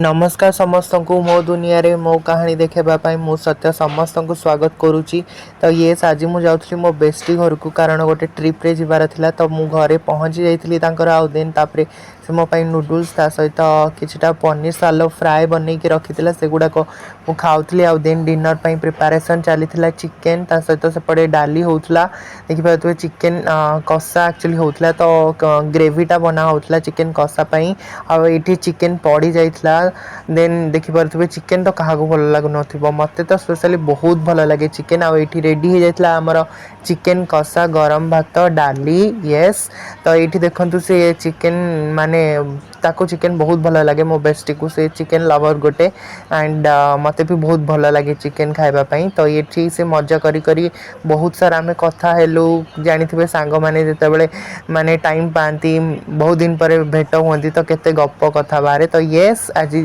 नमस्कार समस्त को मो दुनिया रे मो कहानी देखेबाई मु सत्य समस्त को स्वागत करुच्ची। तो ये आज मुझे जाऊँगी मो बेस्टी घर को कारण गोटे ट्रिप रे जीवार थिला। तो मु घरे पहुँची जाइली आउ देन तापरे से मो पाई नूडल्स ता सहित किछटा पनीर सालो फ्राए बन के रखी से गुड़ाक मु खाऊली। आउ देन डिनर पाई प्रिपरेशन चली चिकेन ता सहित सेपटे डाली होउथला देखिए चिकेन कषा एक्चुअली होउथला। तो ग्रेवीटा बना होउथला चिकेन कषा पाई आउ एठी चिकेन पड़ी जाइथला। देन देखिपे चिकेन तो क्या भल लगुन मत तो स्पेशली बहुत भल लगे चिकेन। आउ ये रेडी हो जाता आमर चिकेन कषा गरम भात डाली येस। तो ये देखु से चिकेन माने ताको चिकेन बहुत भल लगे मो बेस्टी को से चिकेन लवर गोटे एंड मत भी बहुत भल लगे चिकेन खावाई। तो ये से मजा करी करी बहुत सारा आम कथा हेलु जानी सांग मैंने जिते माने टाइम पाती बहुत दिन पर भेट हुई तो केते गप कथा बारे। तो येस आज